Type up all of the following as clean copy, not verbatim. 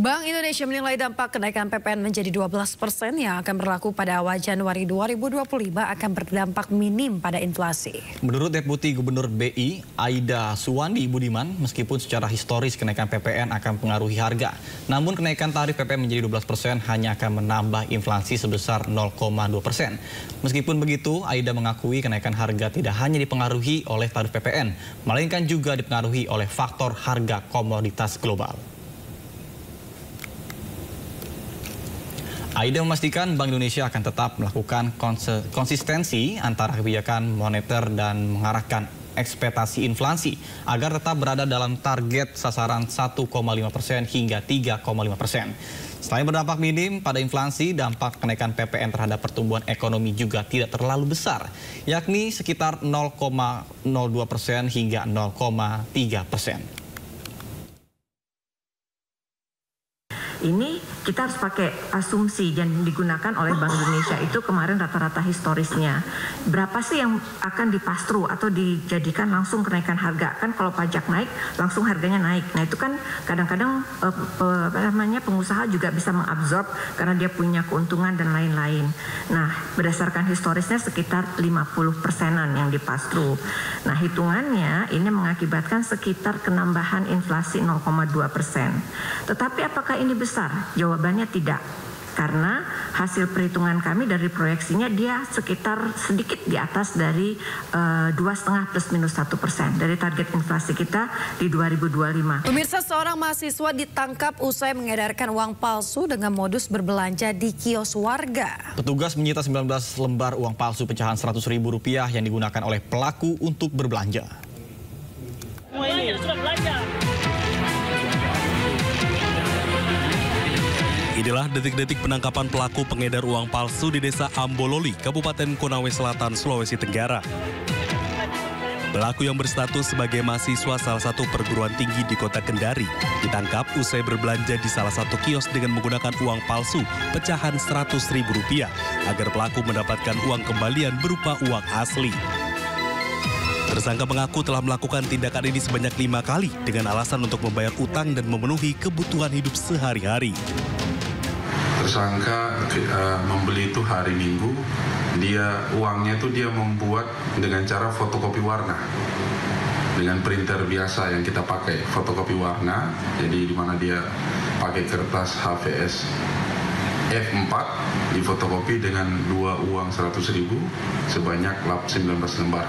Bank Indonesia menilai dampak kenaikan PPN menjadi 12% yang akan berlaku pada awal Januari 2025 akan berdampak minim pada inflasi. Menurut Deputi Gubernur BI, Aida Suwandi Budiman, meskipun secara historis kenaikan PPN akan mempengaruhi harga, namun kenaikan tarif PPN menjadi 12% hanya akan menambah inflasi sebesar 0,2%. Meskipun begitu, Aida mengakui kenaikan harga tidak hanya dipengaruhi oleh tarif PPN, melainkan juga dipengaruhi oleh faktor harga komoditas global. Aida memastikan Bank Indonesia akan tetap melakukan konsistensi antara kebijakan moneter dan mengarahkan ekspektasi inflasi agar tetap berada dalam target sasaran 1,5% hingga 3,5%. Selain berdampak minim pada inflasi, dampak kenaikan PPN terhadap pertumbuhan ekonomi juga tidak terlalu besar, yakni sekitar 0,02% hingga 0,3%. Ini kita harus pakai asumsi yang digunakan oleh Bank Indonesia itu kemarin rata-rata historisnya. Berapa sih yang akan dipastru atau dijadikan langsung kenaikan harga? Kan kalau pajak naik, langsung harganya naik. Nah itu kan kadang-kadang pengusaha juga bisa mengabsorb karena dia punya keuntungan dan lain-lain. Nah berdasarkan historisnya sekitar 50%-an yang dipastru. Nah hitungannya ini mengakibatkan sekitar penambahan inflasi 0,2%. Tetapi apakah ini besar? Jawabannya tidak, karena hasil perhitungan kami dari proyeksinya dia sekitar sedikit di atas dari 2,5 plus minus 1% dari target inflasi kita di 2025. Pemirsa, seorang mahasiswa ditangkap usai mengedarkan uang palsu dengan modus berbelanja di kios warga. Petugas menyita 19 lembar uang palsu pecahan Rp100.000 yang digunakan oleh pelaku untuk berbelanja. Inilah detik-detik penangkapan pelaku pengedar uang palsu di Desa Ambololi, Kabupaten Konawe Selatan, Sulawesi Tenggara. Pelaku yang berstatus sebagai mahasiswa salah satu perguruan tinggi di Kota Kendari ditangkap usai berbelanja di salah satu kios dengan menggunakan uang palsu pecahan Rp100.000 agar pelaku mendapatkan uang kembalian berupa uang asli. Tersangka mengaku telah melakukan tindakan ini sebanyak 5 kali dengan alasan untuk membayar utang dan memenuhi kebutuhan hidup sehari-hari. Tersangka membeli itu hari Minggu, uangnya itu dia membuat dengan cara fotokopi warna dengan printer biasa yang kita pakai, fotokopi warna. Jadi di mana dia pakai kertas HVS F4 difotokopi dengan 2 uang Rp100.000 sebanyak 19 lembar.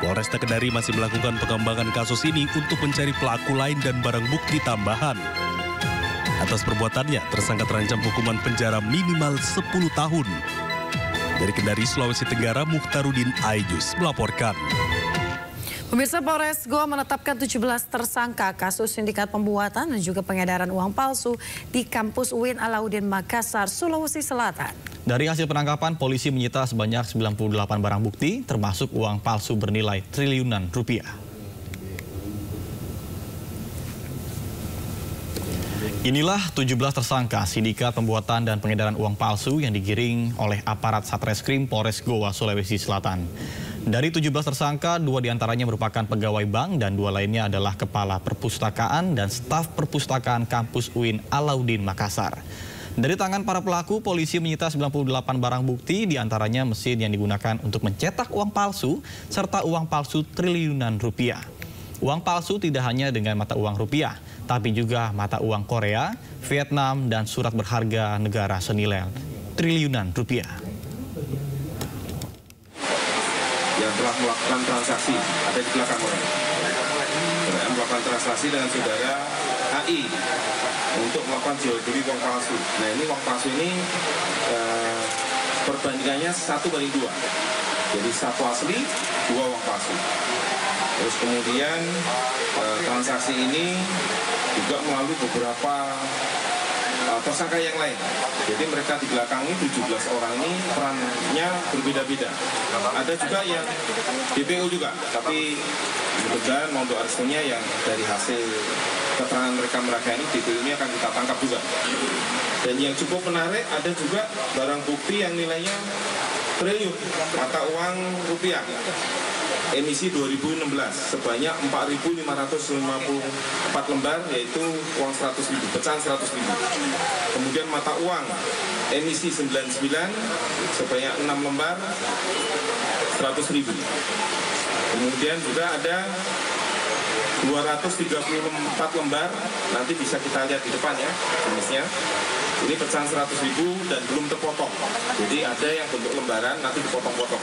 Polresta Kendari masih melakukan pengembangan kasus ini untuk mencari pelaku lain dan barang bukti tambahan. Atas perbuatannya, tersangka terancam hukuman penjara minimal 10 tahun. Dari Kendari, Sulawesi Tenggara, Mukhtarudin Aijus melaporkan. Pemirsa, Polres Goa menetapkan 17 tersangka kasus sindikat pembuatan dan juga pengedaran uang palsu di kampus UIN Alauddin Makassar, Sulawesi Selatan. Dari hasil penangkapan, polisi menyita sebanyak 98 barang bukti, termasuk uang palsu bernilai triliunan rupiah. Inilah 17 tersangka sindikat pembuatan dan pengedaran uang palsu yang digiring oleh aparat Satreskrim Polres Goa, Sulawesi Selatan. Dari 17 tersangka, 2 diantaranya merupakan pegawai bank dan 2 lainnya adalah kepala perpustakaan dan staf perpustakaan kampus UIN Alauddin Makassar. Dari tangan para pelaku, polisi menyita 98 barang bukti, diantaranya mesin yang digunakan untuk mencetak uang palsu, serta uang palsu triliunan rupiah. Uang palsu tidak hanya dengan mata uang rupiah, tapi juga mata uang Korea, Vietnam, dan surat berharga negara senilai triliunan rupiah. Yang telah melakukan transaksi, ada di belakang orang. Melakukan transaksi dengan saudara HI untuk melakukan jual beli uang palsu. Nah ini uang palsu ini perbandingannya 1:2. Jadi 1 asli, 2 uang palsu. Terus kemudian transaksi ini juga melalui beberapa tersangka yang lain. Jadi mereka di belakang ini 17 orang ini perannya berbeda-beda. Ada juga yang DPO juga, tapi kebetulan Mondo Arsunya yang dari hasil keterangan mereka ini DPO ini akan kita tangkap juga. Dan yang cukup menarik ada juga barang bukti yang nilainya triliun mata uang rupiah. emisi 2016 sebanyak 4.554 lembar, yaitu uang 100.000, pecahan 100.000. Kemudian mata uang emisi 99 sebanyak 6 lembar 100.000. Kemudian juga ada 234 lembar, nanti bisa kita lihat di depan ya jenisnya. Ini pecahan 100.000 dan belum terpotong. Jadi ada yang bentuk lembaran, nanti dipotong-potong.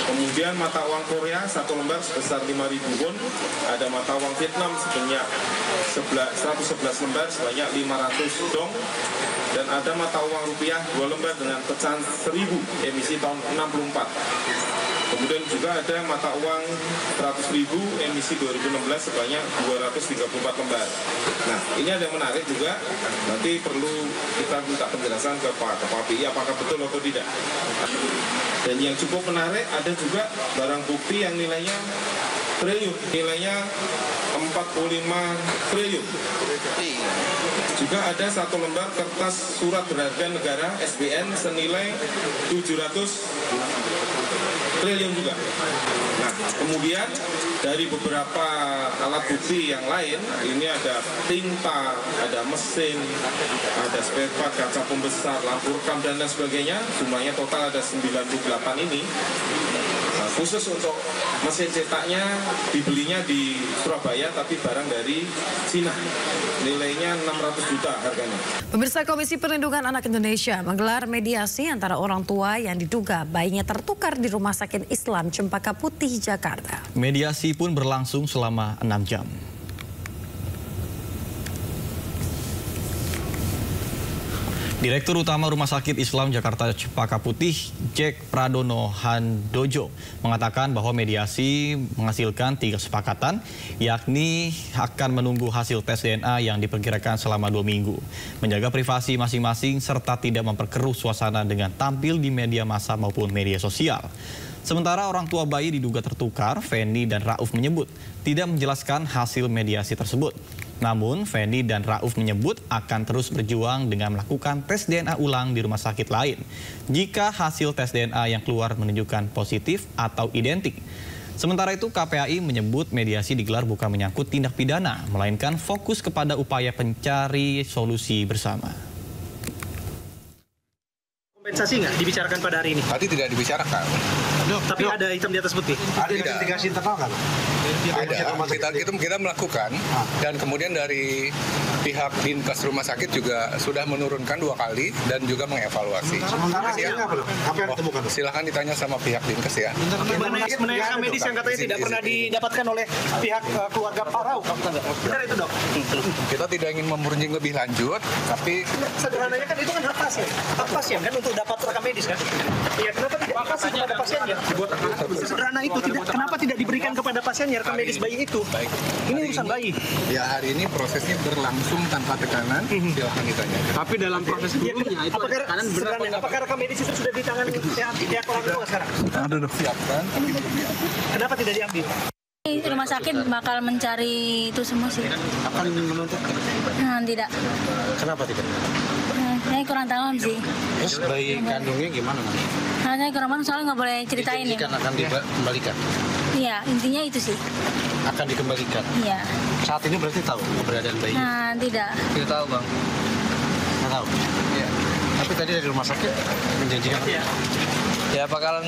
Kemudian mata uang Korea 1 lembar sebesar 5.000 won. Ada mata uang Vietnam sebanyak 111 lembar sebanyak 500 dong. Dan ada mata uang rupiah 2 lembar dengan pecahan 1.000 emisi tahun 64. Kemudian juga ada mata uang 100.000 emisi 2016 sebanyak 234 lembar. Nah, ini ada yang menarik juga. Nanti perlu kita minta penjelasan ke Pak Kepala BI apakah betul atau tidak. Dan yang cukup menarik ada juga barang bukti yang nilainya triliun, nilainya 45 triliun. Juga ada 1 lembar kertas surat berharga negara SBN senilai 700 triliun juga. Nah, kemudian dari beberapa alat bukti yang lain, ini ada tinta, ada mesin, ada spare part, kaca pembesar, lampu rekam dan lain sebagainya. Jumlahnya total ada 98 ini. Nah, khusus untuk mesin cetaknya dibelinya di Surabaya, tapi barang dari Cina. Nilainya 600 juta harganya. Pemirsa, Komisi Perlindungan Anak Indonesia menggelar mediasi antara orang tua yang diduga bayinya tertukar di Rumah Sakit Islam Cempaka Putih, Jakarta. Mediasi pun berlangsung selama 6 jam. Direktur Utama Rumah Sakit Islam Jakarta Cempaka Putih, Jack Pradono Handojo, mengatakan bahwa mediasi menghasilkan 3 kesepakatan, yakni akan menunggu hasil tes DNA yang diperkirakan selama 2 minggu, menjaga privasi masing-masing, serta tidak memperkeruh suasana dengan tampil di media massa maupun media sosial. Sementara orang tua bayi diduga tertukar, Feni dan Rauf menyebut tidak menjelaskan hasil mediasi tersebut. Namun, Feni dan Rauf menyebut akan terus berjuang dengan melakukan tes DNA ulang di rumah sakit lain jika hasil tes DNA yang keluar menunjukkan positif atau identik. Sementara itu, KPAI menyebut mediasi digelar bukan menyangkut tindak pidana, melainkan fokus kepada upaya pencari solusi bersama. Kompensasi nggak dibicarakan pada hari ini? Tadi tidak dibicarakan. Tapi ada hitam di atas putih. Ada investigasi internal nggak? Ada. Kita melakukan dan kemudian dari pihak Dinkes Rumah Sakit juga sudah menurunkan 2 kali dan juga mengevaluasi. Apa yang ditemukan? Silahkan ditanya sama pihak Dinkes ya. Mengenai medis yang katanya tidak pernah didapatkan oleh pihak keluarga Pak Rauf. Benar itu, Dok? Kita tidak ingin memerinci lebih lanjut, tapi sederhananya kan itu kan hak pasien. Hak pasien kan untuk dapat rekam medis kan? Iya, kenapa tidak dikasih kepada pasiennya? Sederhana itu, kenapa tidak diberikan kepada pasiennya rekam medis bayi itu? Ini urusan bayi. Ya, hari ini prosesnya berlangsung tanpa tekanan, silahkan ditanya. Tapi dalam proses dulunya itu tekanan benar. Apakah rekam medis itu sudah di tangan pihak orang tua sekarang? Sudah siapkan, tapi belum diambil. Kenapa tidak diambil? Rumah sakit bakal mencari itu semua sih. Akan menuntut? Tidak. Kenapa tidak? Saya kurang tahu sih. Terus bayi kandungnya gimana? Saya kurang paham soalnya nggak boleh ceritain ya. Akan dikembalikan? Iya, intinya itu sih. Akan dikembalikan? Iya. Saat ini berarti tahu keberadaan bayi? Tidak. Tidak tahu, Bang. Tidak tahu? Iya. Tapi tadi dari rumah sakit menjanjikan apa? Ya bakalan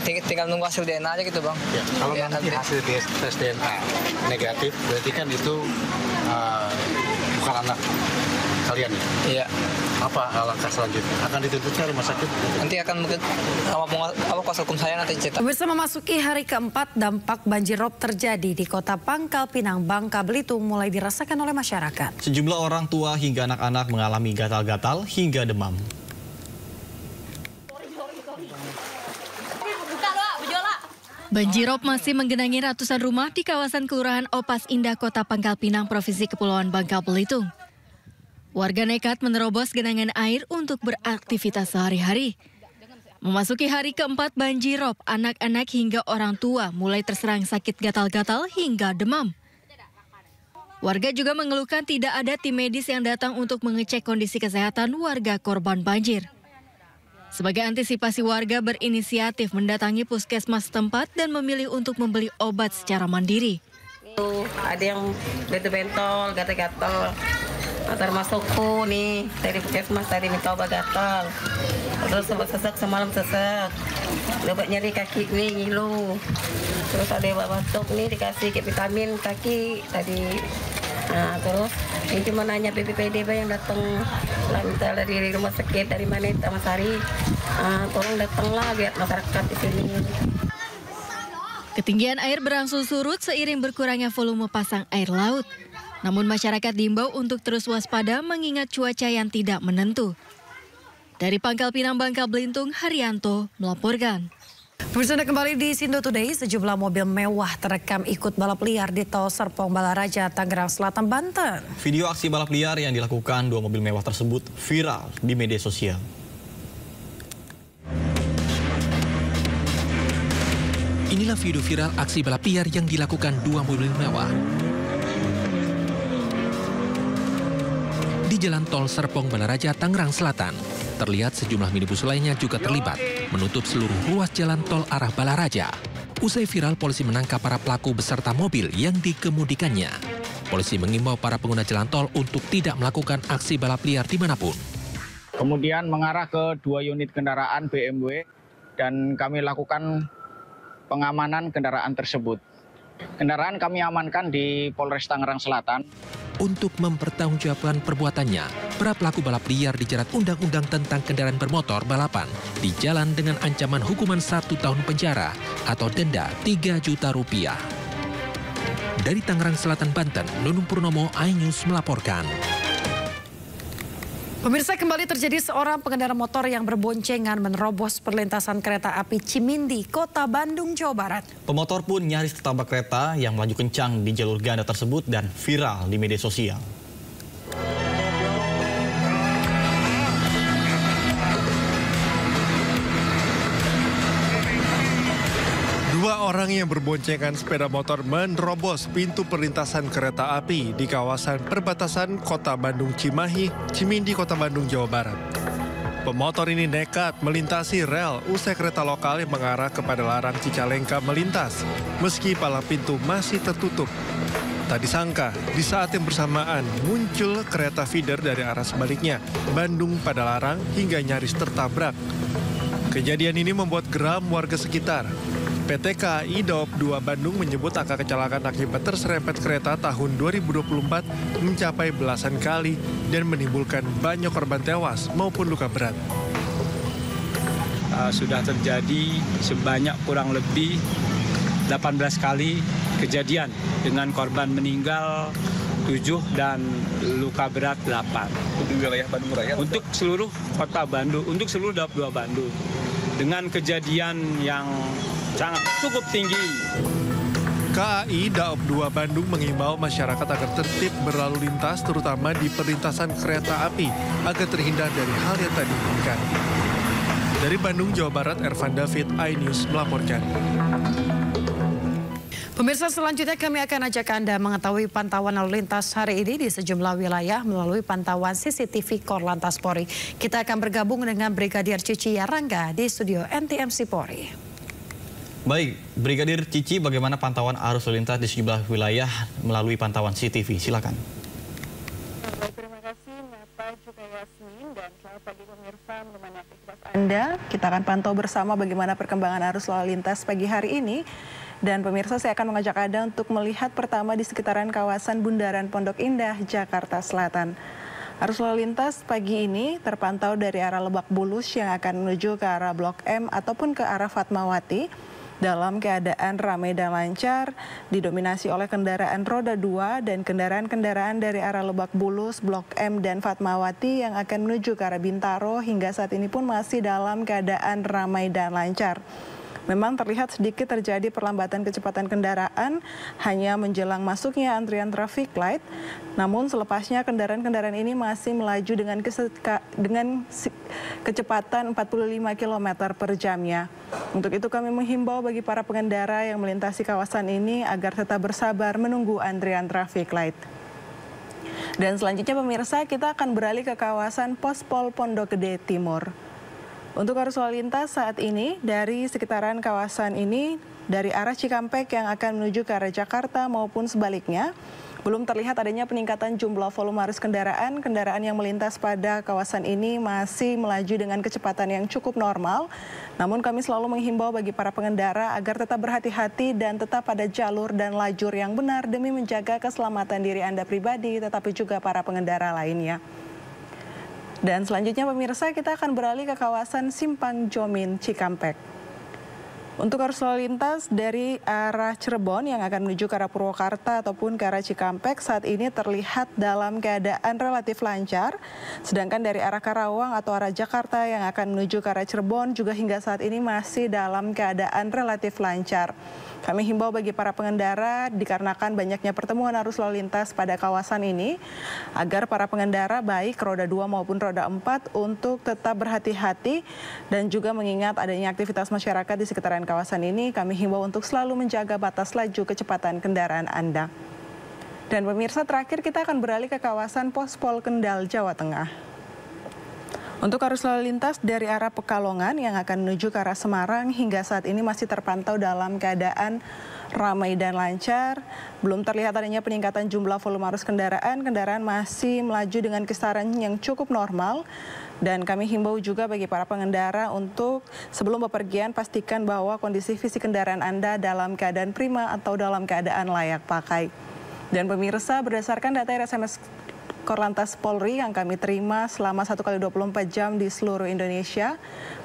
tinggal nunggu hasil DNA aja gitu, Bang. Ya, kalau nanti hasil tes DNA negatif, berarti kan itu bukan anak kalian ya? Iya. Apa langkah selanjutnya? Akan dituntutkan rumah sakit? Nanti akan mungkin apa kuasa hukum saya nanti cetak. Pemirsa, memasuki hari keempat, dampak banjirop terjadi di Kota Pangkal Pinang, Bangka Belitung mulai dirasakan oleh masyarakat. Sejumlah orang tua hingga anak-anak mengalami gatal-gatal hingga demam. Banjirop masih menggenangi ratusan rumah di kawasan Kelurahan Opas Indah, Kota Pangkal Pinang, Provinsi Kepulauan Bangka Belitung. Warga nekat menerobos genangan air untuk beraktivitas sehari-hari. Memasuki hari keempat banjirop, anak-anak hingga orang tua mulai terserang sakit gatal-gatal hingga demam. Warga juga mengeluhkan tidak ada tim medis yang datang untuk mengecek kondisi kesehatan warga korban banjir. Sebagai antisipasi, warga berinisiatif mendatangi puskesmas setempat dan memilih untuk membeli obat secara mandiri. Ada yang bentol-bentol, gatal-gatal. Termasukku nih, dari puskesmas tadi minta obat gatal. Terus sempat sesak, semalam sesak. Obat nyeri kaki nih, ngilu. Terus ada obat batuk nih, dikasih vitamin kaki tadi. Nah, terus ini cuma nanya BPPD yang datang minta dari rumah sakit dari mana Taman Sari, tolong datanglah lihat masyarakat di sini. Ketinggian air berangsur surut seiring berkurangnya volume pasang air laut. Namun masyarakat diimbau untuk terus waspada mengingat cuaca yang tidak menentu. Dari Pangkal Pinang, Bangka Belitung, Haryanto melaporkan. Pemirsa, kembali di Sindo Today, sejumlah mobil mewah terekam ikut balap liar di Tol Serpong Balaraja, Tangerang Selatan, Banten. Video aksi balap liar yang dilakukan dua mobil mewah tersebut viral di media sosial. Inilah video viral aksi balap liar yang dilakukan dua mobil mewah di Jalan Tol Serpong Balaraja, Tangerang Selatan. Terlihat sejumlah minibus lainnya juga terlibat, menutup seluruh ruas jalan tol arah Balaraja. Usai viral, polisi menangkap para pelaku beserta mobil yang dikemudikannya. Polisi mengimbau para pengguna jalan tol untuk tidak melakukan aksi balap liar dimanapun. Kemudian mengarah ke dua unit kendaraan BMW dan kami lakukan pengamanan kendaraan tersebut. Kendaraan kami amankan di Polres Tangerang Selatan. Untuk mempertanggungjawabkan perbuatannya, para pelaku balap liar dijerat Undang-Undang tentang Kendaraan Bermotor Balapan di jalan dengan ancaman hukuman 1 tahun penjara atau denda 3 juta rupiah. Dari Tangerang Selatan, Banten, Nunung Purnomo, iNews melaporkan. Pemirsa, kembali terjadi seorang pengendara motor yang berboncengan menerobos perlintasan kereta api Cimindi, Kota Bandung, Jawa Barat. Pemotor pun nyaris tertabrak kereta yang melaju kencang di jalur ganda tersebut dan viral di media sosial. Dua orang yang berboncengan sepeda motor menerobos pintu perlintasan kereta api di kawasan perbatasan Kota Bandung Cimahi, Cimindi, Kota Bandung, Jawa Barat. Pemotor ini nekat melintasi rel usai kereta lokal yang mengarah kepada Larang Cicalengka melintas, meski palang pintu masih tertutup. Tak disangka, di saat yang bersamaan muncul kereta feeder dari arah sebaliknya, Bandung pada Larang hingga nyaris tertabrak. Kejadian ini membuat geram warga sekitar. PT KAI Daop 2 Bandung menyebut angka kecelakaan akibat terserempet kereta tahun 2024 mencapai belasan kali dan menimbulkan banyak korban tewas maupun luka berat. Sudah terjadi sebanyak kurang lebih 18 kali kejadian dengan korban meninggal 7 dan luka berat 8. Untuk wilayah Bandung Raya? Untuk seluruh kota Bandung, untuk seluruh Daop 2 Bandung. Dengan kejadian yang sangat cukup tinggi. KAI Daop 2 Bandung mengimbau masyarakat agar tertib berlalu lintas terutama di perlintasan kereta api agar terhindar dari hal yang tak diinginkan. Dari Bandung, Jawa Barat, Ervan David, iNews melaporkan. Pemirsa, selanjutnya kami akan ajak Anda mengetahui pantauan lalu lintas hari ini di sejumlah wilayah melalui pantauan CCTV Korlantas Polri. Kita akan bergabung dengan Brigadir Cici Yarangga di studio NTMC Polri. Baik, Brigadir Cici, bagaimana pantauan arus lalu lintas di sejumlah wilayah melalui pantauan CCTV? Silakan. Terima kasih Napa juga Yasmin dan selamat pagi pemirsa menemani aktivitas Anda. Kita akan pantau bersama bagaimana perkembangan arus lalu lintas pagi hari ini. Dan pemirsa, saya akan mengajak Anda untuk melihat pertama di sekitaran kawasan Bundaran Pondok Indah, Jakarta Selatan. Arus lalu lintas pagi ini terpantau dari arah Lebak Bulus yang akan menuju ke arah Blok M ataupun ke arah Fatmawati dalam keadaan ramai dan lancar, didominasi oleh kendaraan roda 2 dan kendaraan-kendaraan dari arah Lebak Bulus, Blok M dan Fatmawati yang akan menuju ke arah Bintaro hingga saat ini pun masih dalam keadaan ramai dan lancar. Memang terlihat sedikit terjadi perlambatan kecepatan kendaraan hanya menjelang masuknya antrian traffic light. Namun selepasnya kendaraan-kendaraan ini masih melaju dengan kecepatan 45 km per jamnya. Untuk itu kami menghimbau bagi para pengendara yang melintasi kawasan ini agar tetap bersabar menunggu antrian traffic light. Dan selanjutnya pemirsa, kita akan beralih ke kawasan Pospol Pondok Gede Timur. Untuk arus lalu lintas saat ini dari sekitaran kawasan ini dari arah Cikampek yang akan menuju ke arah Jakarta maupun sebaliknya belum terlihat adanya peningkatan jumlah volume arus kendaraan. Kendaraan yang melintas pada kawasan ini masih melaju dengan kecepatan yang cukup normal. Namun kami selalu menghimbau bagi para pengendara agar tetap berhati-hati dan tetap pada jalur dan lajur yang benar demi menjaga keselamatan diri Anda pribadi tetapi juga para pengendara lainnya. Dan selanjutnya pemirsa, kita akan beralih ke kawasan Simpang Jomin Cikampek. Untuk arus lalu lintas dari arah Cirebon yang akan menuju ke arah Purwakarta ataupun ke arah Cikampek saat ini terlihat dalam keadaan relatif lancar. Sedangkan dari arah Karawang atau arah Jakarta yang akan menuju ke arah Cirebon juga hingga saat ini masih dalam keadaan relatif lancar. Kami himbau bagi para pengendara dikarenakan banyaknya pertemuan arus lalu lintas pada kawasan ini agar para pengendara baik roda 2 maupun roda 4 untuk tetap berhati-hati dan juga mengingat adanya aktivitas masyarakat di sekitaran kawasan ini. Kami himbau untuk selalu menjaga batas laju kecepatan kendaraan Anda. Dan pemirsa, terakhir kita akan beralih ke kawasan Pospol Kendal, Jawa Tengah. Untuk arus lalu lintas dari arah Pekalongan yang akan menuju ke arah Semarang hingga saat ini masih terpantau dalam keadaan ramai dan lancar. Belum terlihat adanya peningkatan jumlah volume arus kendaraan. Kendaraan masih melaju dengan kisaran yang cukup normal. Dan kami himbau juga bagi para pengendara untuk sebelum bepergian pastikan bahwa kondisi fisik kendaraan Anda dalam keadaan prima atau dalam keadaan layak pakai. Dan pemirsa, berdasarkan data RSMS Korlantas Polri yang kami terima selama 1x24 jam di seluruh Indonesia,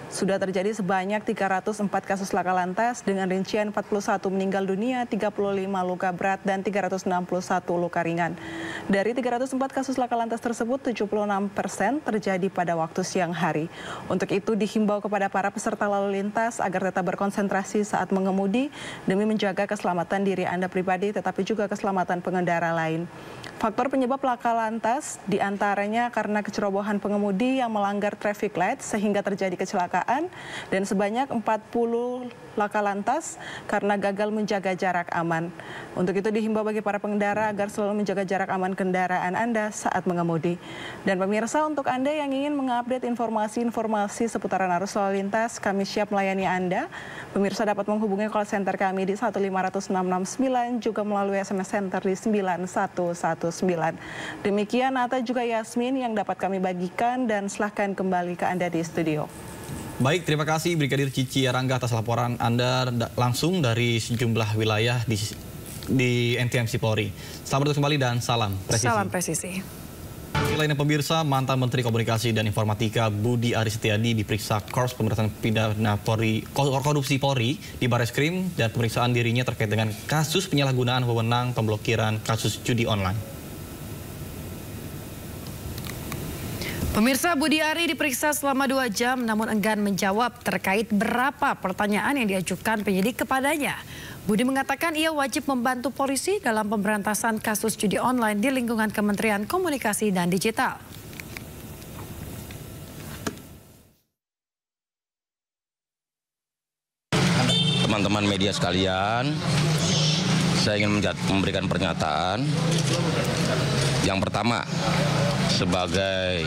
sudah terjadi sebanyak 304 kasus laka lantas dengan rincian 41 meninggal dunia, 35 luka berat, dan 361 luka ringan. Dari 304 kasus laka lantas tersebut, 76% terjadi pada waktu siang hari. Untuk itu dihimbau kepada para peserta lalu lintas agar tetap berkonsentrasi saat mengemudi demi menjaga keselamatan diri Anda pribadi tetapi juga keselamatan pengendara lain. Faktor penyebab laka lantas diantaranya karena kecerobohan pengemudi yang melanggar traffic light sehingga terjadi kecelakaan dan sebanyak 40 laka lantas karena gagal menjaga jarak aman. Untuk itu dihimbau bagi para pengendara agar selalu menjaga jarak aman kendaraan Anda saat mengemudi. Dan pemirsa, untuk Anda yang ingin mengupdate informasi-informasi seputaran arus lalu lintas, kami siap melayani Anda. Pemirsa dapat menghubungi call center kami di 1500669 juga melalui SMS center di 9119. Demikian Nata juga Yasmin yang dapat kami bagikan dan silahkan kembali ke Anda di studio. Baik, terima kasih Brigadir Cici Arangga atas laporan Anda langsung dari sejumlah wilayah di NTMC Polri. Selamat bertugas kembali dan salam presisi. Salam presisi. Lainnya pemirsa, mantan Menteri Komunikasi dan Informatika Budi Aris Setiadi diperiksa Korps Pemberantasan Pidana Korupsi Polri di Barreskrim dan pemeriksaan dirinya terkait dengan kasus penyalahgunaan wewenang pemblokiran kasus judi online. Pemirsa, Budi Ari diperiksa selama 2 jam namun enggan menjawab terkait berapa pertanyaan yang diajukan penyidik kepadanya. Budi mengatakan ia wajib membantu polisi dalam pemberantasan kasus judi online di lingkungan Kementerian Komunikasi dan Digital. Teman-teman media sekalian, saya ingin memberikan pernyataan. Yang pertama, sebagai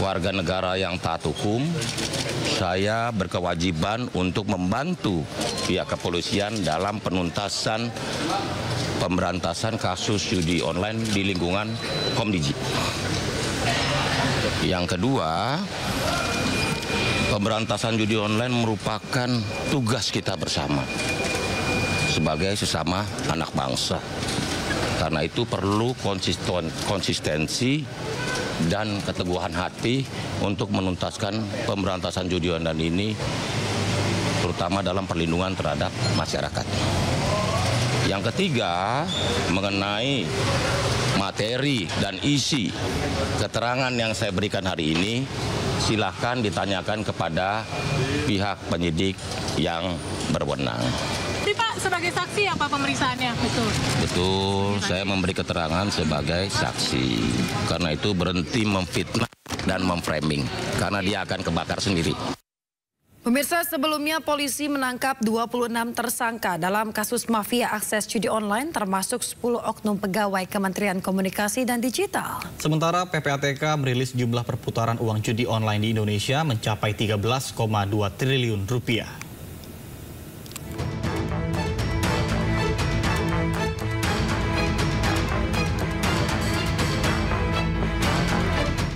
warga negara yang taat hukum, saya berkewajiban untuk membantu pihak kepolisian dalam penuntasan pemberantasan kasus judi online di lingkungan Komdigi. Yang kedua, pemberantasan judi online merupakan tugas kita bersama sebagai sesama anak bangsa. Karena itu perlu konsistensi dan keteguhan hati untuk menuntaskan pemberantasan judi online ini, terutama dalam perlindungan terhadap masyarakat. Yang ketiga, mengenai materi dan isi keterangan yang saya berikan hari ini, silahkan ditanyakan kepada pihak penyidik yang berwenang. Tapi Pak, sebagai saksi apa pemeriksaannya? Betul, saya memberi keterangan sebagai saksi. Karena itu berhenti memfitnah dan memframing, karena dia akan kebakar sendiri. Pemirsa, sebelumnya polisi menangkap 26 tersangka dalam kasus mafia akses judi online termasuk 10 oknum pegawai Kementerian Komunikasi dan Digital. Sementara PPATK merilis jumlah perputaran uang judi online di Indonesia mencapai 13,2 triliun rupiah.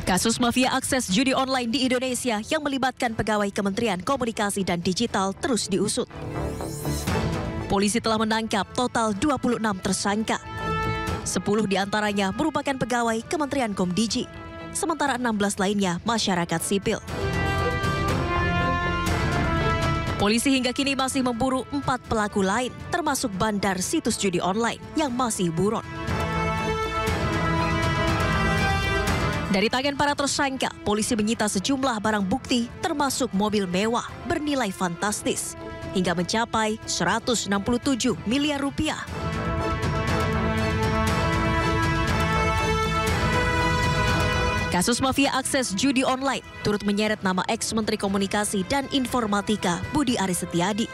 Kasus mafia akses judi online di Indonesia yang melibatkan pegawai Kementerian Komunikasi dan Digital terus diusut. Polisi telah menangkap total 26 tersangka. 10 diantaranya merupakan pegawai Kementerian Komdigi, sementara 16 lainnya masyarakat sipil. Polisi hingga kini masih memburu 4 pelaku lain, termasuk bandar situs judi online yang masih buron. Dari tangan para tersangka, polisi menyita sejumlah barang bukti termasuk mobil mewah bernilai fantastis hingga mencapai 167 miliar rupiah. Kasus mafia akses judi online turut menyeret nama ex-Menteri Komunikasi dan Informatika Budi Aris Setiadi.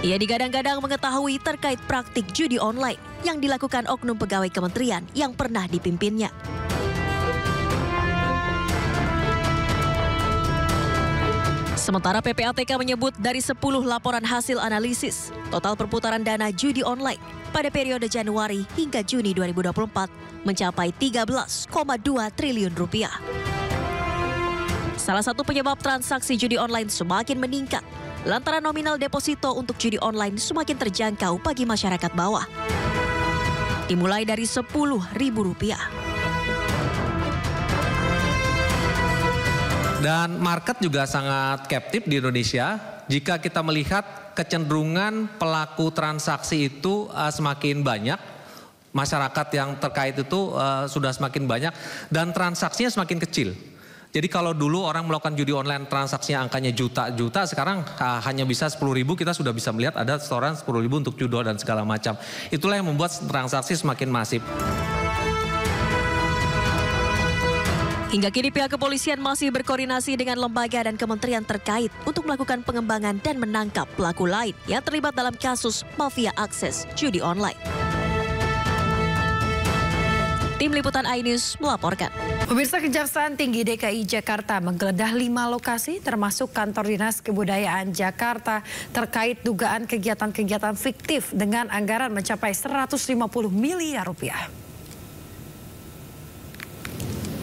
Ia digadang-gadang mengetahui terkait praktik judi online yang dilakukan oknum pegawai kementerian yang pernah dipimpinnya. Sementara PPATK menyebut dari 10 laporan hasil analisis, total perputaran dana judi online pada periode Januari hingga Juni 2024 mencapai 13,2 triliun rupiah. Salah satu penyebab transaksi judi online semakin meningkat lantaran nominal deposito untuk judi online semakin terjangkau bagi masyarakat bawah. Dimulai dari Rp10.000. Dan market juga sangat captive di Indonesia. Jika kita melihat kecenderungan pelaku transaksi itu semakin banyak, masyarakat yang terkait itu sudah semakin banyak dan transaksinya semakin kecil. Jadi kalau dulu orang melakukan judi online transaksinya angkanya juta-juta, sekarang hanya bisa 10.000, kita sudah bisa melihat ada setoran 10.000 untuk judo dan segala macam. Itulah yang membuat transaksi semakin masif. Hingga kini pihak kepolisian masih berkoordinasi dengan lembaga dan kementerian terkait untuk melakukan pengembangan dan menangkap pelaku lain yang terlibat dalam kasus mafia akses judi online. Tim Liputan iNews melaporkan. Pemirsa, Kejaksaan Tinggi DKI Jakarta menggeledah 5 lokasi termasuk kantor Dinas Kebudayaan Jakarta terkait dugaan kegiatan-kegiatan fiktif dengan anggaran mencapai 150 miliar rupiah.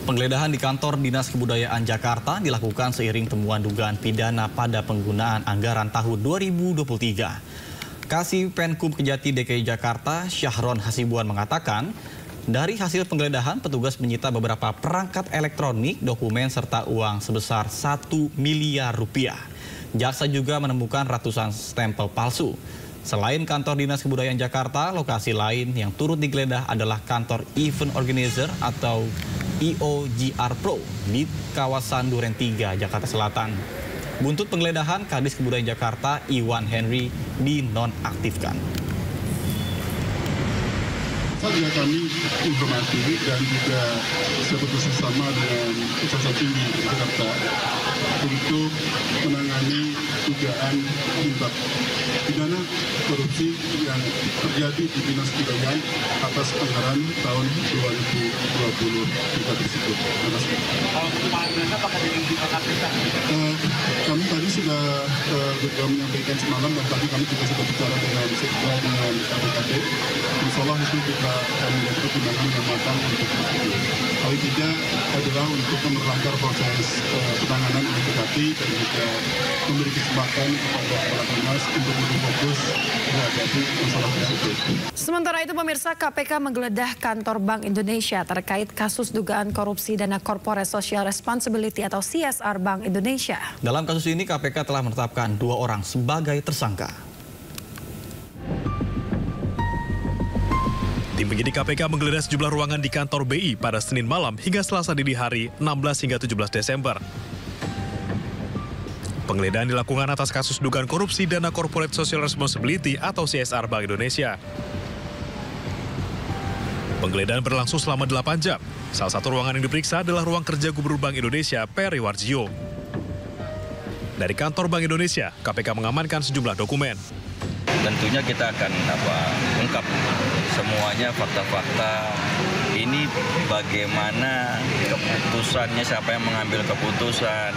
Penggeledahan di kantor Dinas Kebudayaan Jakarta dilakukan seiring temuan dugaan pidana pada penggunaan anggaran tahun 2023. Kasih Penkum Kejati DKI Jakarta, Syahron Hasibuan mengatakan, dari hasil penggeledahan petugas menyita beberapa perangkat elektronik, dokumen serta uang sebesar 1 miliar rupiah. Jaksa juga menemukan ratusan stempel palsu. Selain kantor Dinas Kebudayaan Jakarta, lokasi lain yang turut digeledah adalah kantor Event Organizer atau IOGR Pro di kawasan Duren 3, Jakarta Selatan. Buntut penggeledahan, Kadis Kebudayaan Jakarta Iwan Henry dinonaktifkan. Juga kami informasi dan juga sebetul sama dengan Kejaksaan Tinggi Jakarta untuk menangani dugaan tindak pidana korupsi yang terjadi di Dinas Kebudayaan atas anggaran tahun 2023 tersebut. Kami tadi sudah menyampaikan semalam dan tadi kami juga sudah bicara dengan Sekda dengan KPKP. Insya Allah itu kita akan melihat pertimbangan yang matang untuk itu. Hal ketiga adalah untuk memperlancar proses penanganan investigatif dan juga memberi kesempatan kepada para dinas untuk lebih fokus menghadapi masalah tersebut. Sementara itu, pemirsa, KPK menggeledah kantor Bank Indonesia terkait kasus dugaan korupsi dana Corporate Social Responsibility atau CSR Bank Indonesia. Dalam kasus ini, KPK telah menetapkan 2 orang sebagai tersangka. Tim penyidik KPK menggeledah sejumlah ruangan di kantor BI pada Senin malam hingga Selasa dini hari 16 hingga 17 Desember. Penggeledahan dilakukan atas kasus dugaan korupsi dana Corporate Social Responsibility atau CSR Bank Indonesia. Penggeledahan berlangsung selama 8 jam. Salah satu ruangan yang diperiksa adalah ruang kerja Gubernur Bank Indonesia, Peri Warjio. Dari kantor Bank Indonesia, KPK mengamankan sejumlah dokumen. Tentunya kita akan ungkap semuanya fakta-fakta ini, bagaimana keputusannya, siapa yang mengambil keputusan,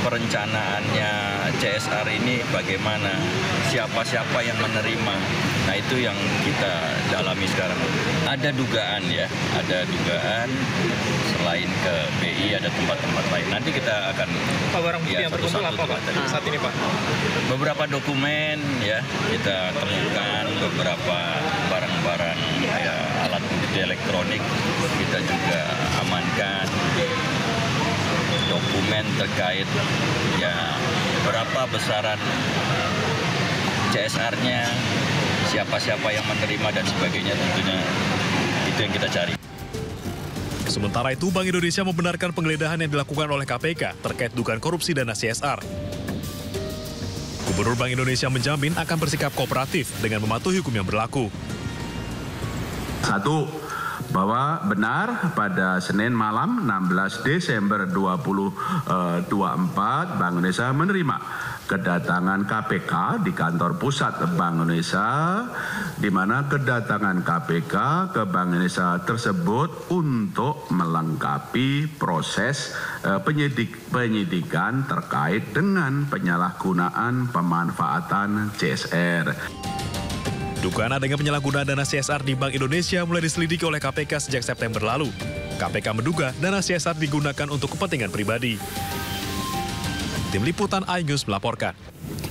perencanaannya CSR ini bagaimana, siapa-siapa yang menerima. Nah, itu yang kita dalami sekarang. Ada dugaan ya, ada dugaan selain ke BI ada tempat-tempat lain. Nanti kita akan barang bukti yang berkumpul apa Pak saat ini Pak? Beberapa dokumen ya kita temukan, beberapa barang-barang ya, alat bukti elektronik kita juga amankan, dokumen terkait ya berapa besaran CSR-nya, siapa-siapa yang menerima dan sebagainya, tentunya itu yang kita cari. Sementara itu, Bank Indonesia membenarkan penggeledahan yang dilakukan oleh KPK terkait dugaan korupsi dana CSR. Gubernur Bank Indonesia menjamin akan bersikap kooperatif dengan mematuhi hukum yang berlaku. Satu, bahwa benar pada Senin malam 16 Desember 2024 Bank Indonesia menerima kedatangan KPK di kantor pusat Bank Indonesia, di mana kedatangan KPK ke Bank Indonesia tersebut untuk melengkapi proses penyidikan terkait dengan penyalahgunaan pemanfaatan CSR. Dugaan adanya penyalahgunaan dana CSR di Bank Indonesia mulai diselidiki oleh KPK sejak September lalu. KPK menduga dana CSR digunakan untuk kepentingan pribadi. Tim Liputan iNews melaporkan.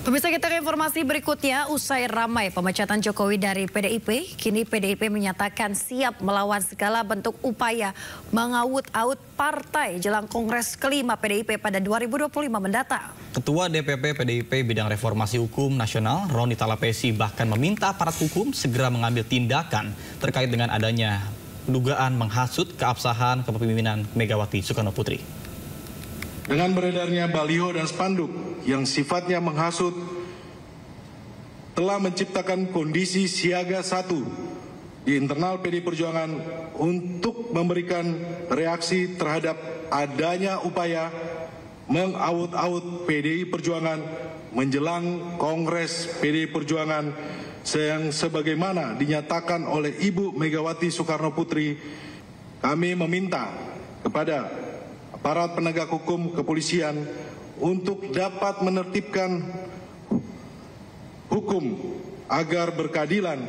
Pemirsa, kita ke informasi berikutnya. Usai ramai pemecatan Jokowi dari PDIP, kini PDIP menyatakan siap melawan segala bentuk upaya mengaut-aut partai jelang Kongres kelima PDIP pada 2025 mendatang. Ketua DPP PDIP Bidang Reformasi Hukum Nasional, Roni Talapesi, bahkan meminta aparat hukum segera mengambil tindakan terkait dengan adanya dugaan menghasut keabsahan kepemimpinan Megawati Soekarno Putri. Dengan beredarnya baliho dan spanduk yang sifatnya menghasut telah menciptakan kondisi siaga 1 di internal PDI Perjuangan untuk memberikan reaksi terhadap adanya upaya mengaut-aut PDI Perjuangan menjelang Kongres PDI Perjuangan yang sebagaimana dinyatakan oleh Ibu Megawati Soekarno Putri. Kami meminta kepada aparat penegak hukum kepolisian untuk dapat menertibkan hukum agar berkeadilan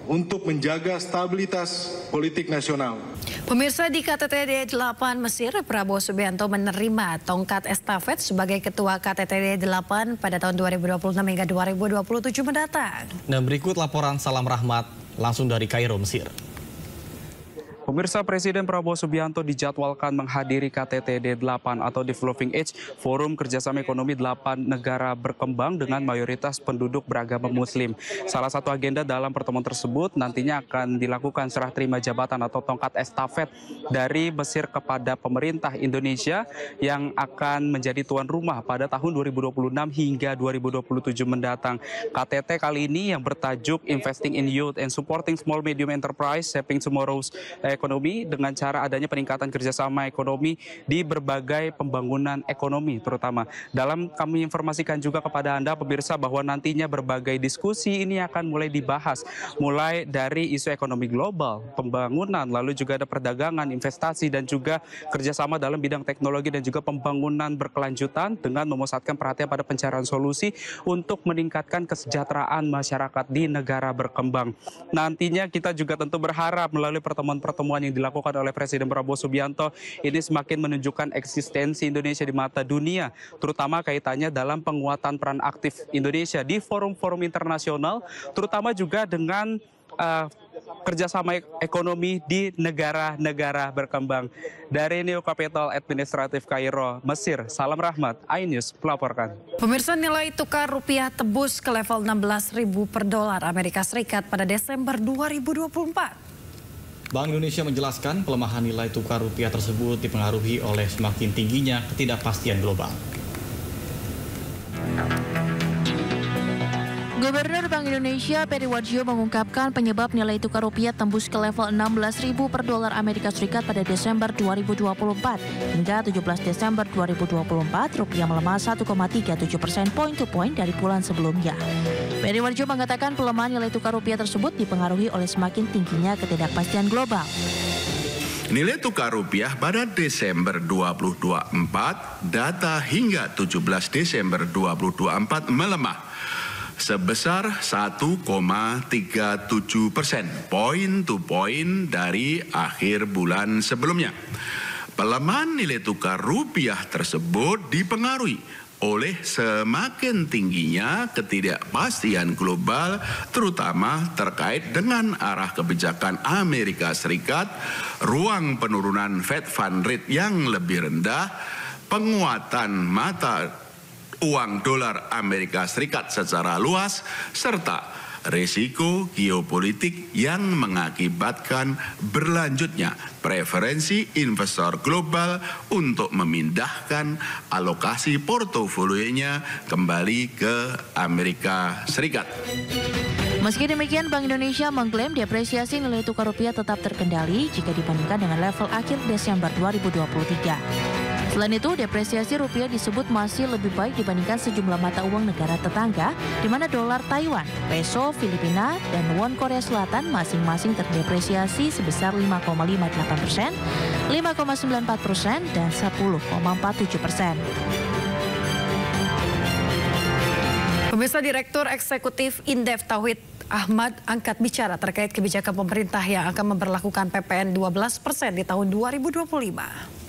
untuk menjaga stabilitas politik nasional. Pemirsa, di KTT D8 Mesir, Prabowo Subianto menerima tongkat estafet sebagai Ketua KTT D8 pada tahun 2026 hingga 2027 mendatang. Dan berikut laporan Salam Rahmat langsung dari Kairo, Mesir. Pemirsa, Presiden Prabowo Subianto dijadwalkan menghadiri KTT D8 atau Developing Age, forum kerjasama ekonomi 8 negara berkembang dengan mayoritas penduduk beragama Muslim. Salah satu agenda dalam pertemuan tersebut nantinya akan dilakukan serah terima jabatan atau tongkat estafet dari Mesir kepada pemerintah Indonesia yang akan menjadi tuan rumah pada tahun 2026 hingga 2027 mendatang. KTT kali ini yang bertajuk Investing in Youth and Supporting Small Medium Enterprise, Shaping Tomorrow's Ekonomi, dengan cara adanya peningkatan kerjasama ekonomi di berbagai pembangunan ekonomi terutama. Dalam kami informasikan juga kepada Anda pemirsa bahwa nantinya berbagai diskusi ini akan mulai dibahas, mulai dari isu ekonomi global, pembangunan, lalu juga ada perdagangan, investasi, dan juga kerjasama dalam bidang teknologi dan juga pembangunan berkelanjutan dengan memusatkan perhatian pada pencarian solusi untuk meningkatkan kesejahteraan masyarakat di negara berkembang. Nantinya kita juga tentu berharap melalui pertemuan-pertemuan yang dilakukan oleh Presiden Prabowo Subianto ini semakin menunjukkan eksistensi Indonesia di mata dunia, terutama kaitannya dalam penguatan peran aktif Indonesia di forum-forum internasional, terutama juga dengan kerjasama ekonomi di negara-negara berkembang. Dari Neo Capital Administratif Kairo, Mesir, Salam Rahmat, iNews melaporkan. Pemirsa, nilai tukar rupiah tebus ke level 16.000 per dolar Amerika Serikat pada Desember 2024. Bank Indonesia menjelaskan pelemahan nilai tukar rupiah tersebut dipengaruhi oleh semakin tingginya ketidakpastian global. Gubernur Bank Indonesia Peri Warjio mengungkapkan penyebab nilai tukar rupiah tembus ke level 16.000 per dolar Amerika Serikat pada Desember 2024. Hingga 17 Desember 2024, rupiah melemah 1,37% point to point dari bulan sebelumnya. Peri Warjio mengatakan pelemahan nilai tukar rupiah tersebut dipengaruhi oleh semakin tingginya ketidakpastian global. Nilai tukar rupiah pada Desember 2024, data hingga 17 Desember 2024 melemah sebesar 1,37% point to point dari akhir bulan sebelumnya. Pelemahan nilai tukar rupiah tersebut dipengaruhi oleh semakin tingginya ketidakpastian global, terutama terkait dengan arah kebijakan Amerika Serikat, ruang penurunan Fed Fund Rate yang lebih rendah, penguatan mata uang dolar Amerika Serikat secara luas, serta risiko geopolitik yang mengakibatkan berlanjutnya preferensi investor global untuk memindahkan alokasi portofolionya kembali ke Amerika Serikat. Meski demikian, Bank Indonesia mengklaim depresiasi nilai tukar rupiah tetap terkendali jika dibandingkan dengan level akhir Desember 2023. Selain itu, depresiasi rupiah disebut masih lebih baik dibandingkan sejumlah mata uang negara tetangga, di mana dolar Taiwan, peso Filipina, dan won Korea Selatan masing-masing terdepresiasi sebesar 5,58%, 5,94%, dan 10,47%. Pemirsa, Direktur Eksekutif Indef Tauhid Ahmad angkat bicara terkait kebijakan pemerintah yang akan memberlakukan PPN 12% di tahun 2025.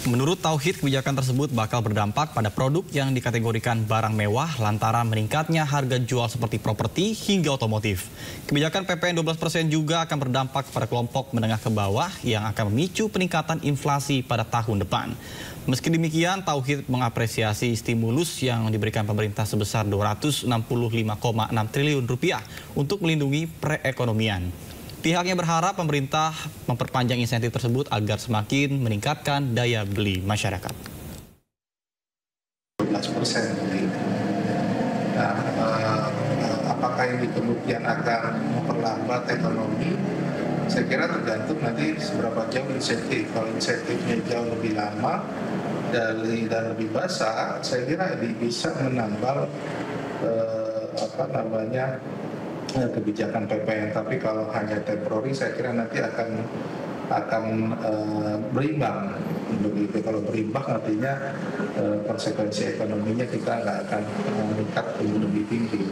Menurut Tauhid, kebijakan tersebut bakal berdampak pada produk yang dikategorikan barang mewah lantaran meningkatnya harga jual seperti properti hingga otomotif. Kebijakan PPN 12% juga akan berdampak pada kelompok menengah ke bawah yang akan memicu peningkatan inflasi pada tahun depan. Meski demikian, Tauhid mengapresiasi stimulus yang diberikan pemerintah sebesar 265,6 triliun rupiah untuk melindungi perekonomian. Pihaknya berharap pemerintah memperpanjang insentif tersebut agar semakin meningkatkan daya beli masyarakat. 12%. Nah, apakah ini kemudian akan memperlambat ekonomi? Saya kira tergantung nanti seberapa jauh insentif. Kalau insentifnya jauh lebih lama dan lebih basah, saya kira bisa menambal kebijakan PPN. Tapi kalau hanya temporary, saya kira nanti akan berimbang. Begitu, kalau berimbang artinya konsekuensi ekonominya kita nggak akan meningkat lebih tinggi.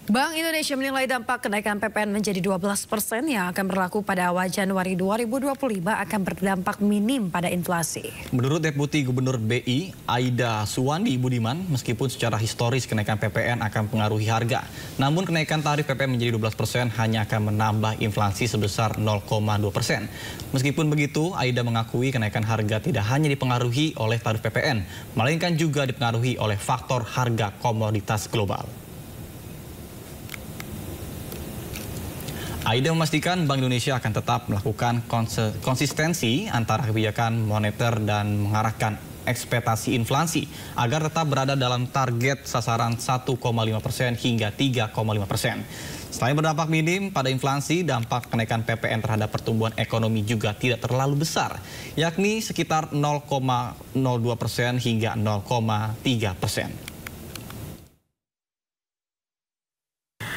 Bank Indonesia menilai dampak kenaikan PPN menjadi 12% yang akan berlaku pada awal Januari 2025 akan berdampak minim pada inflasi. Menurut Deputi Gubernur BI, Aida Suwandi Budiman, meskipun secara historis kenaikan PPN akan mempengaruhi harga, namun kenaikan tarif PPN menjadi 12% hanya akan menambah inflasi sebesar 0,2%. Meskipun begitu, Aida mengakui kenaikan harga tidak hanya dipengaruhi oleh tarif PPN, melainkan juga dipengaruhi oleh faktor harga komoditas global. Aida memastikan Bank Indonesia akan tetap melakukan konsistensi antara kebijakan moneter dan mengarahkan ekspektasi inflasi agar tetap berada dalam target sasaran 1,5% hingga 3,5%. Selain berdampak minim pada inflasi, dampak kenaikan PPN terhadap pertumbuhan ekonomi juga tidak terlalu besar, yakni sekitar 0,02% hingga 0,3%.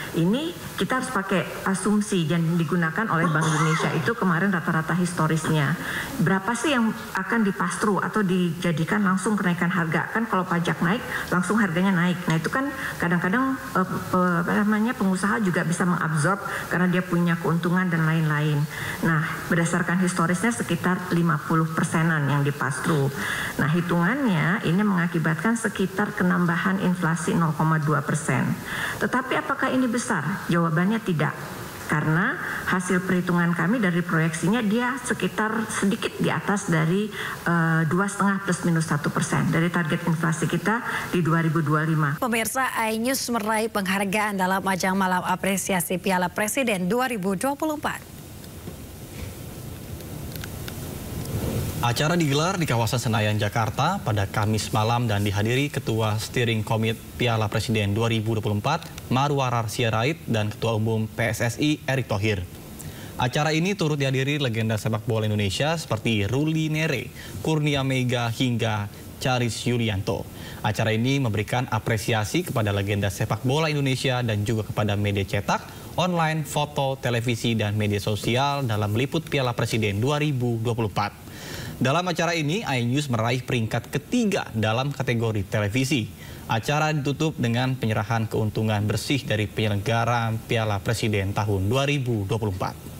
Ini kita harus pakai asumsi yang digunakan oleh Bank Indonesia itu kemarin rata-rata historisnya. Berapa sih yang akan dipastru atau dijadikan langsung kenaikan harga? Kan kalau pajak naik, langsung harganya naik. Nah itu kan kadang-kadang pengusaha juga bisa mengabsorb karena dia punya keuntungan dan lain-lain. Nah berdasarkan historisnya sekitar 50%-an yang dipastru. Nah hitungannya ini mengakibatkan sekitar penambahan inflasi 0,2%. Tetapi apakah ini besar? Jawabannya tidak, karena hasil perhitungan kami dari proyeksinya dia sekitar sedikit di atas dari 2,5 plus minus 1% dari target inflasi kita di 2025. Pemirsa, iNews meraih penghargaan dalam ajang malam apresiasi Piala Presiden 2024. Acara digelar di kawasan Senayan, Jakarta pada Kamis malam dan dihadiri Ketua Steering Komite Piala Presiden 2024 Marwarar Sirait dan Ketua Umum PSSI Erick Thohir. Acara ini turut dihadiri legenda sepak bola Indonesia seperti Ruli Nere, Kurnia Mega hingga Charis Yulianto. Acara ini memberikan apresiasi kepada legenda sepak bola Indonesia dan juga kepada media cetak, online, foto, televisi, dan media sosial dalam meliput Piala Presiden 2024. Dalam acara ini, iNews meraih peringkat ketiga dalam kategori televisi. Acara ditutup dengan penyerahan keuntungan bersih dari penyelenggara Piala Presiden tahun 2024.